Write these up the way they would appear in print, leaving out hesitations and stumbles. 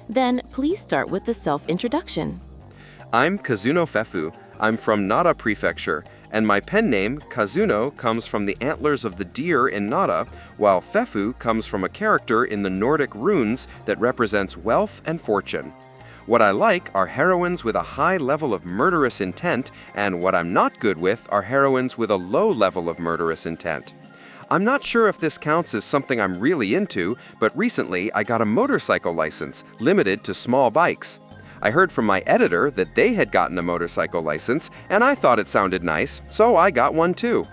Then please start with the self-introduction. I'm Kazuno Fefu. I'm from Nara Prefecture, and my pen name, Kazuno, comes from the antlers of the deer in Nara, while Fefu comes from a character in the Nordic runes that represents wealth and fortune. What I like are heroines with a high level of murderous intent, and what I'm not good with are heroines with a low level of murderous intent. I'm not sure if this counts as something I'm really into, but recently I got a motorcycle license, limited to small bikes. I heard from my editor that they had gotten a motorcycle license, and I thought it sounded nice, so I got one too.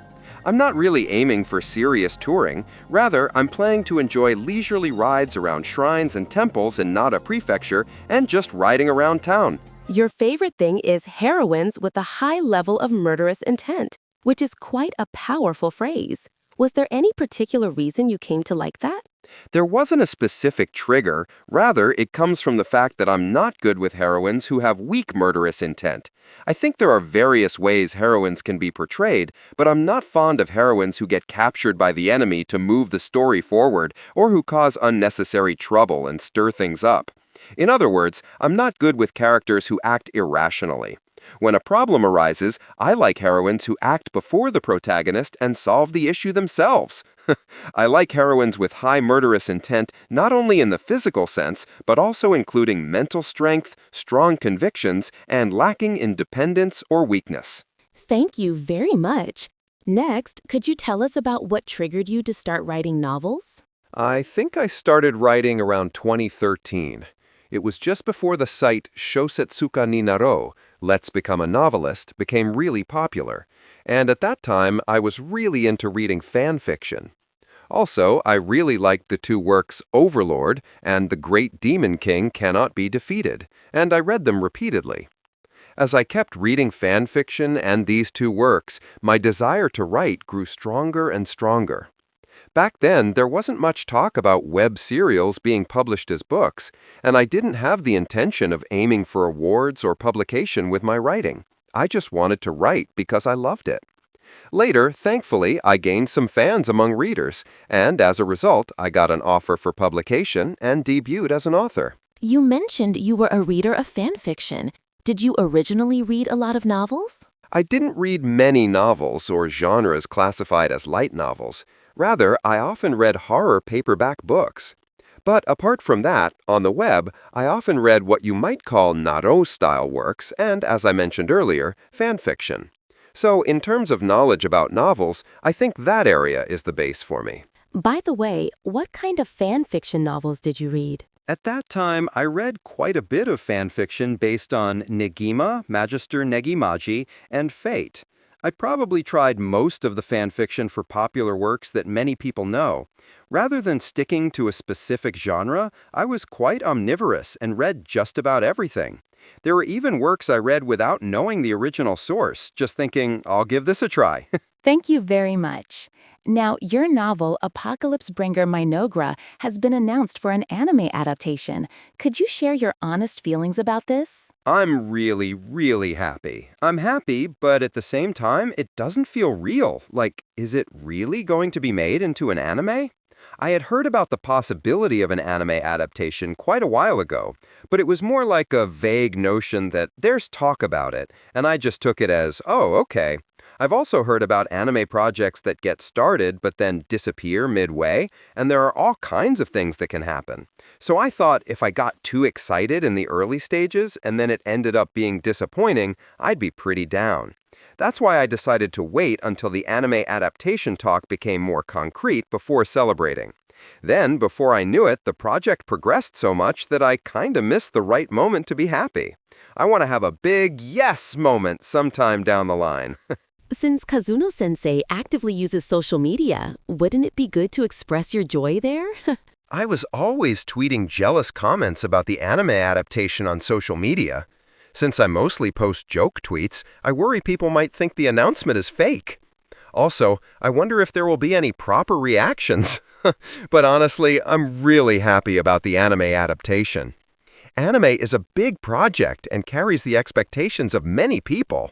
I'm not really aiming for serious touring. Rather, I'm planning to enjoy leisurely rides around shrines and temples in Nara Prefecture and just riding around town. Your favorite thing is heroines with a high level of murderous intent, which is quite a powerful phrase. Was there any particular reason you came to like that? There wasn't a specific trigger. Rather, it comes from the fact that I'm not good with heroines who have weak murderous intent. I think there are various ways heroines can be portrayed, but I'm not fond of heroines who get captured by the enemy to move the story forward or who cause unnecessary trouble and stir things up. In other words, I'm not good with characters who act irrationally. When a problem arises, I like heroines who act before the protagonist and solve the issue themselves. I like heroines with high murderous intent not only in the physical sense, but also including mental strength, strong convictions, and lacking independence or weakness. Thank you very much. Next, could you tell us about what triggered you to start writing novels? I think I started writing around 2013. It was just before the site Shosetsuka ni Naro, Let's Become a Novelist, became really popular, and at that time I was really into reading fan fiction. Also, I really liked the two works Overlord and The Great Demon King Cannot Be Defeated, and I read them repeatedly. As I kept reading fan fiction and these two works, my desire to write grew stronger and stronger. Back then, there wasn't much talk about web serials being published as books, and I didn't have the intention of aiming for awards or publication with my writing. I just wanted to write because I loved it. Later, thankfully, I gained some fans among readers, and as a result, I got an offer for publication and debuted as an author. You mentioned you were a reader of fan fiction. Did you originally read a lot of novels? I didn't read many novels or genres classified as light novels. Rather, I often read horror paperback books. But apart from that, on the web, I often read what you might call Naro-style works and, as I mentioned earlier, fan fiction. So, in terms of knowledge about novels, I think that area is the base for me. By the way, what kind of fan fiction novels did you read? At that time, I read quite a bit of fan fiction based on Negima, Magister Negimaji, and Fate. I probably tried most of the fan fiction for popular works that many people know. Rather than sticking to a specific genre, I was quite omnivorous and read just about everything. There were even works I read without knowing the original source, just thinking, I'll give this a try. Thank you very much. Now, your novel, Apocalypse Bringer Mynoghra, has been announced for an anime adaptation. Could you share your honest feelings about this? I'm really happy. I'm happy, but at the same time, it doesn't feel real. Like, is it really going to be made into an anime? I had heard about the possibility of an anime adaptation quite a while ago, but it was more like a vague notion that there's talk about it, and I just took it as, oh, okay. I've also heard about anime projects that get started but then disappear midway, and there are all kinds of things that can happen. So I thought if I got too excited in the early stages and then it ended up being disappointing, I'd be pretty down. That's why I decided to wait until the anime adaptation talk became more concrete before celebrating. Then, before I knew it, the project progressed so much that I kinda missed the right moment to be happy. I want to have a big yes moment sometime down the line. Since Kazuno-sensei actively uses social media, wouldn't it be good to express your joy there? I was always tweeting jealous comments about the anime adaptation on social media. Since I mostly post joke tweets, I worry people might think the announcement is fake. Also, I wonder if there will be any proper reactions. But honestly, I'm really happy about the anime adaptation. Anime is a big project and carries the expectations of many people.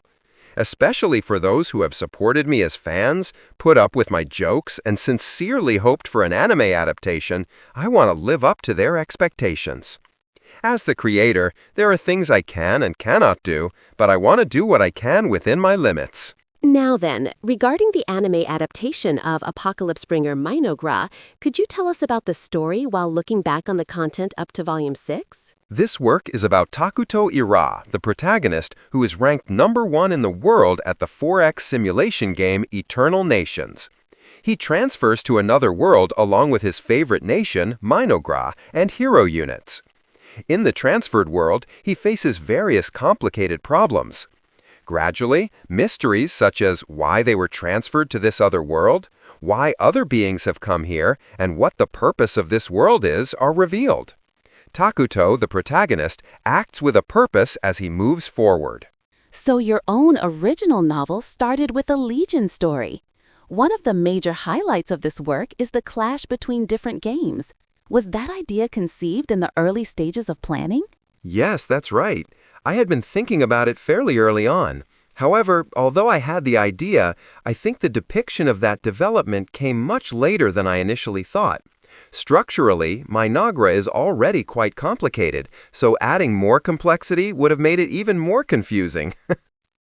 Especially for those who have supported me as fans, put up with my jokes, and sincerely hoped for an anime adaptation, I want to live up to their expectations. As the creator, there are things I can and cannot do, but I want to do what I can within my limits. Now then, regarding the anime adaptation of apocalypse bringer Mynoghra, could you tell us about the story while looking back on the content up to Volume 6? This work is about Takuto Ira, the protagonist, who is ranked #1 in the world at the 4X simulation game Eternal Nations. He transfers to another world along with his favorite nation, Mynoghra, and hero units. In the transferred world, he faces various complicated problems. Gradually, mysteries such as why they were transferred to this other world, why other beings have come here, and what the purpose of this world is are revealed. Takuto, the protagonist, acts with a purpose as he moves forward. So your own original novel started with a Legion story. One of the major highlights of this work is the clash between different games. Was that idea conceived in the early stages of planning? Yes, that's right. I had been thinking about it fairly early on. However, although I had the idea, I think the depiction of that development came much later than I initially thought. Structurally, Mynoghra is already quite complicated, so adding more complexity would have made it even more confusing.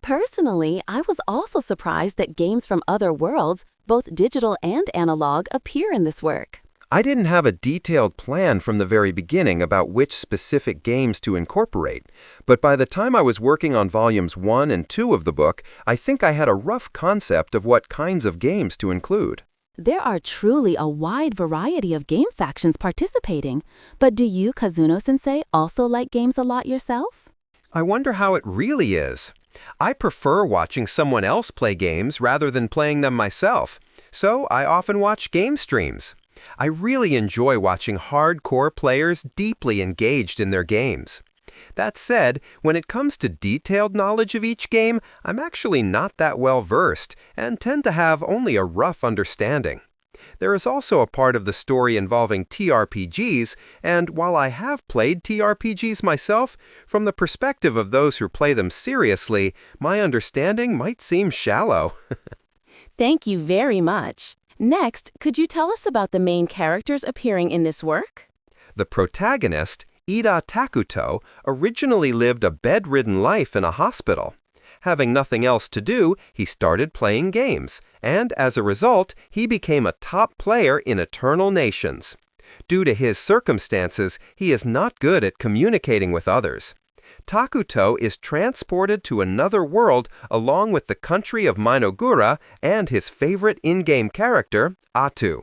Personally, I was also surprised that games from other worlds, both digital and analog, appear in this work. I didn't have a detailed plan from the very beginning about which specific games to incorporate, but by the time I was working on volumes 1 and 2 of the book, I think I had a rough concept of what kinds of games to include. There are truly a wide variety of game factions participating, but do you, Kazuno-sensei, also like games a lot yourself? I wonder how it really is. I prefer watching someone else play games rather than playing them myself, so I often watch game streams. I really enjoy watching hardcore players deeply engaged in their games. That said, when it comes to detailed knowledge of each game, I'm actually not that well versed and tend to have only a rough understanding. There is also a part of the story involving TRPGs, and while I have played TRPGs myself, from the perspective of those who play them seriously, my understanding might seem shallow. Thank you very much. Next, could you tell us about the main characters appearing in this work? The protagonist, Ida Takuto, originally lived a bedridden life in a hospital. Having nothing else to do, he started playing games, and as a result, he became a top player in Eternal Nations. Due to his circumstances, he is not good at communicating with others. Takuto is transported to another world along with the country of Mynoghra and his favorite in-game character, Atu.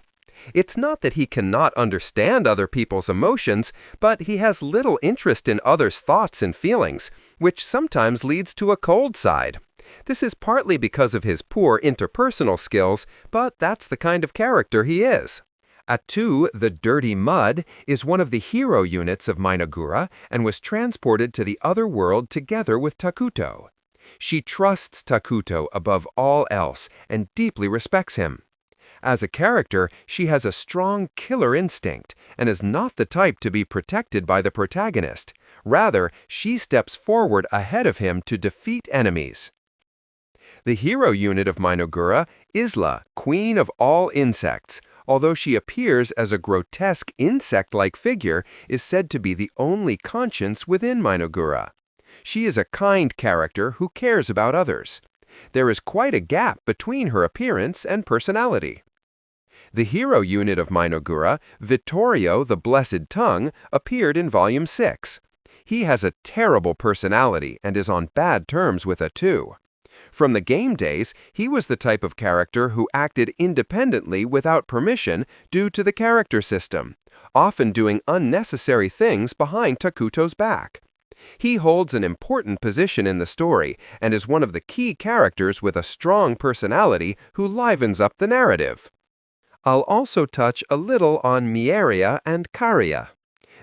It's not that he cannot understand other people's emotions, but he has little interest in others' thoughts and feelings, which sometimes leads to a cold side. This is partly because of his poor interpersonal skills, but that's the kind of character he is. Atu, the Dirty Mud, is one of the hero units of Mynoghra and was transported to the other world together with Takuto. She trusts Takuto above all else and deeply respects him. As a character, she has a strong killer instinct and is not the type to be protected by the protagonist. Rather, she steps forward ahead of him to defeat enemies. The hero unit of Mynoghra, Isla, queen of all insects, although she appears as a grotesque insect-like figure, is said to be the only conscience within Mynoghra. She is a kind character who cares about others. There is quite a gap between her appearance and personality. The hero unit of Mynoghra, Vittorio the Blessed Tongue, appeared in Volume 6. He has a terrible personality and is on bad terms with Atu. From the game days, he was the type of character who acted independently without permission due to the character system, often doing unnecessary things behind Takuto's back. He holds an important position in the story and is one of the key characters with a strong personality who livens up the narrative. I'll also touch a little on Mynoghra and Karia.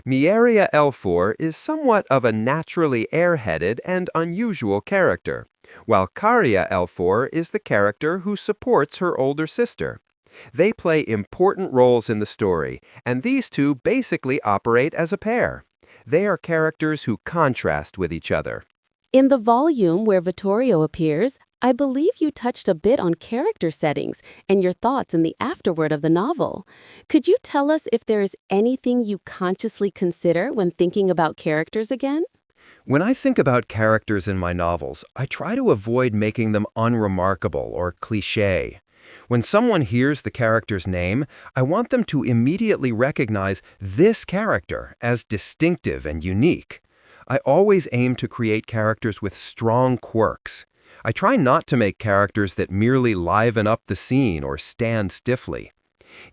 Mynoghra L4 is somewhat of a naturally airheaded and unusual character, while Karia L4 is the character who supports her older sister. They play important roles in the story, and these two basically operate as a pair. They are characters who contrast with each other. In the volume where Vittorio appears, I believe you touched a bit on character settings and your thoughts in the afterword of the novel. Could you tell us if there is anything you consciously consider when thinking about characters again? When I think about characters in my novels, I try to avoid making them unremarkable or cliché. When someone hears the character's name, I want them to immediately recognize this character as distinctive and unique. I always aim to create characters with strong quirks. I try not to make characters that merely liven up the scene or stand stiffly.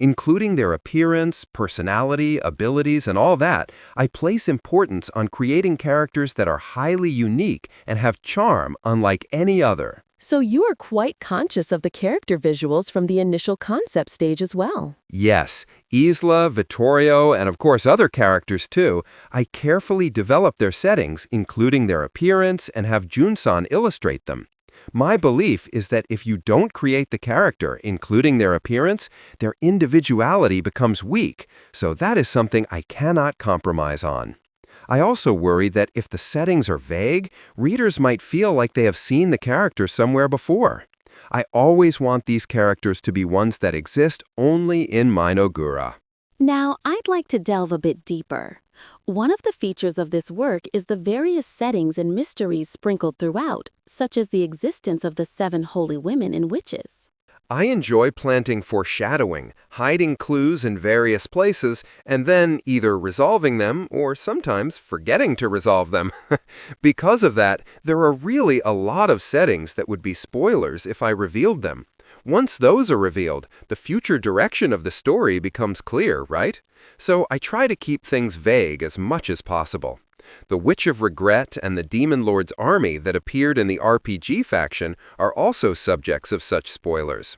Including their appearance, personality, abilities, and all that, I place importance on creating characters that are highly unique and have charm unlike any other. So you are quite conscious of the character visuals from the initial concept stage as well. Yes, Isla, Vittorio, and of course other characters too, I carefully develop their settings, including their appearance, and have Junsan illustrate them. My belief is that if you don't create the character, including their appearance, their individuality becomes weak, so that is something I cannot compromise on. I also worry that if the settings are vague, readers might feel like they have seen the character somewhere before. I always want these characters to be ones that exist only in Mynoghra. Now, I'd like to delve a bit deeper. One of the features of this work is the various settings and mysteries sprinkled throughout, such as the existence of the 7 holy women and witches. I enjoy planting foreshadowing, hiding clues in various places, and then either resolving them or sometimes forgetting to resolve them. Because of that, there are really a lot of settings that would be spoilers if I revealed them. Once those are revealed, the future direction of the story becomes clear, right? So I try to keep things vague as much as possible. The Witch of Regret and the Demon Lord's army that appeared in the RPG faction are also subjects of such spoilers.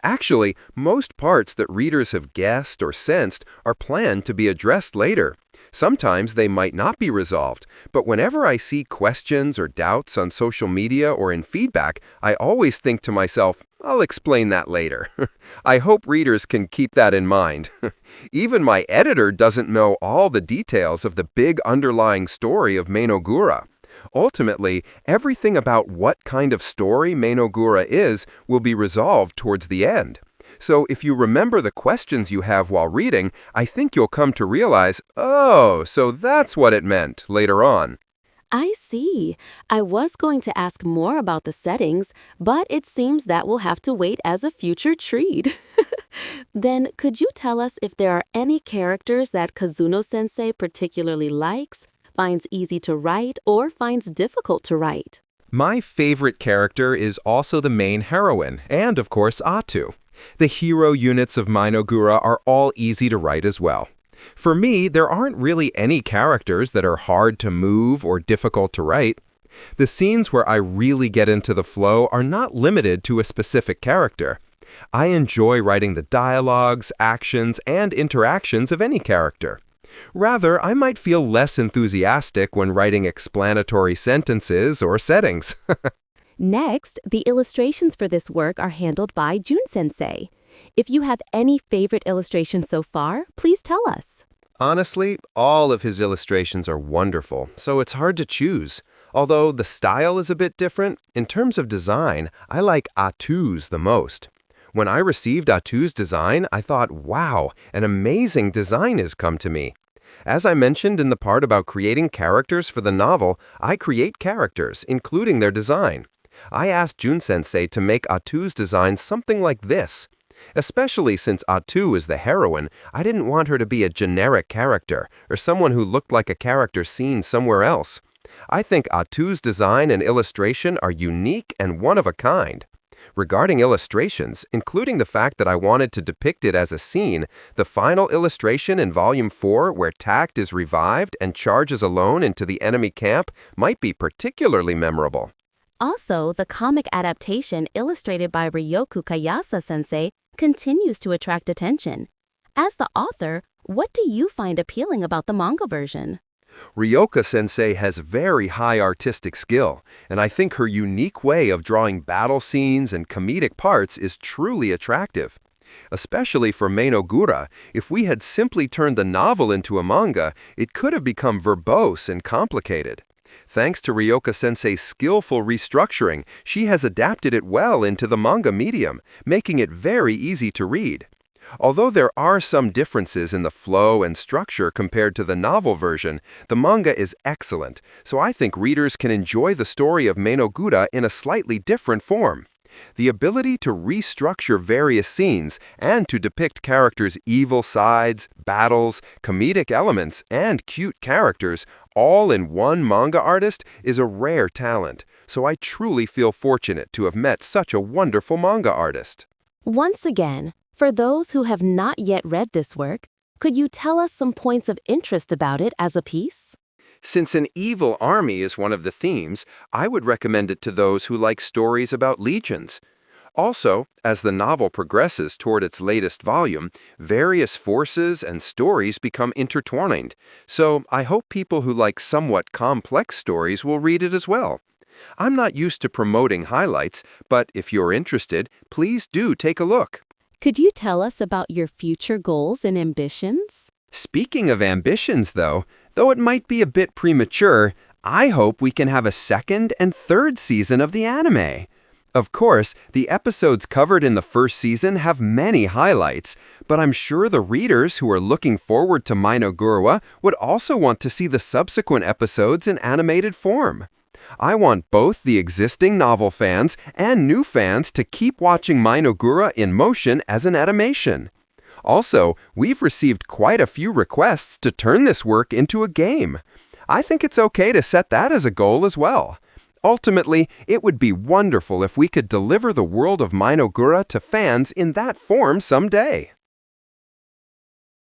Actually, most parts that readers have guessed or sensed are planned to be addressed later. Sometimes they might not be resolved, but whenever I see questions or doubts on social media or in feedback, I always think to myself, I'll explain that later. I hope readers can keep that in mind. Even my editor doesn't know all the details of the big underlying story of Mynoghra. Ultimately, everything about what kind of story Mynoghra is will be resolved towards the end. So if you remember the questions you have while reading, I think you'll come to realize, oh, so that's what it meant later on. I see. I was going to ask more about the settings, but it seems that will have to wait as a future treat. Then, could you tell us if there are any characters that Kazuno-sensei particularly likes, finds easy to write, or finds difficult to write? My favorite character is also the main heroine, and of course Atu. The hero units of Mynoghra are all easy to write as well. For me, there aren't really any characters that are hard to move or difficult to write. The scenes where I really get into the flow are not limited to a specific character. I enjoy writing the dialogues, actions, and interactions of any character. Rather, I might feel less enthusiastic when writing explanatory sentences or settings. Next, the illustrations for this work are handled by Jun-sensei. If you have any favorite illustrations so far, please tell us. Honestly, all of his illustrations are wonderful, so it's hard to choose. Although the style is a bit different, in terms of design, I like Atu's the most. When I received Atu's design, I thought, wow, an amazing design has come to me. As I mentioned in the part about creating characters for the novel, I create characters, including their design. I asked Jun-sensei to make Atu's design something like this. Especially since Atu is the heroine, I didn't want her to be a generic character, or someone who looked like a character seen somewhere else. I think Atu's design and illustration are unique and one of a kind. Regarding illustrations, including the fact that I wanted to depict it as a scene, the final illustration in Volume 4 where Tact is revived and charges alone into the enemy camp might be particularly memorable. Also, the comic adaptation illustrated by Ryoku Kayasa-sensei continues to attract attention. As the author, what do you find appealing about the manga version? Ryoka-sensei has very high artistic skill, and I think her unique way of drawing battle scenes and comedic parts is truly attractive. Especially for Mynoghra, if we had simply turned the novel into a manga, it could have become verbose and complicated. Thanks to Ryoka-sensei's skillful restructuring, she has adapted it well into the manga medium, making it very easy to read. Although there are some differences in the flow and structure compared to the novel version, the manga is excellent, so I think readers can enjoy the story of Mynoghra in a slightly different form. The ability to restructure various scenes and to depict characters' evil sides, battles, comedic elements, and cute characters all in one manga artist is a rare talent, so I truly feel fortunate to have met such a wonderful manga artist. Once again, for those who have not yet read this work, could you tell us some points of interest about it as a piece? Since an evil army is one of the themes, I would recommend it to those who like stories about legions. Also, as the novel progresses toward its latest volume, various forces and stories become intertwined, so I hope people who like somewhat complex stories will read it as well. I'm not used to promoting highlights, but if you're interested, please do take a look. Could you tell us about your future goals and ambitions? Speaking of ambitions, though it might be a bit premature, I hope we can have a second and third season of the anime. Of course, the episodes covered in the first season have many highlights, but I'm sure the readers who are looking forward to Mynoghra would also want to see the subsequent episodes in animated form. I want both the existing novel fans and new fans to keep watching Mynoghra in motion as an animation. Also, we've received quite a few requests to turn this work into a game. I think it's okay to set that as a goal as well. Ultimately, it would be wonderful if we could deliver the world of Mynoghra to fans in that form someday.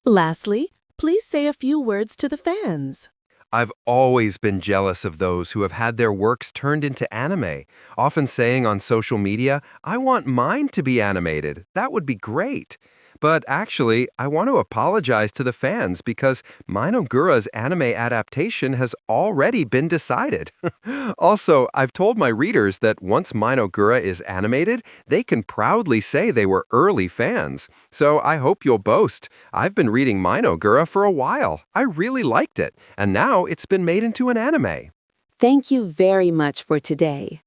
Lastly, please say a few words to the fans. I've always been jealous of those who have had their works turned into anime, often saying on social media, "I want mine to be animated. That would be great." But actually, I want to apologize to the fans because Mynoghra's anime adaptation has already been decided. Also, I've told my readers that once Mynoghra is animated, they can proudly say they were early fans. So I hope you'll boast. I've been reading Mynoghra for a while. I really liked it, and now it's been made into an anime. Thank you very much for today.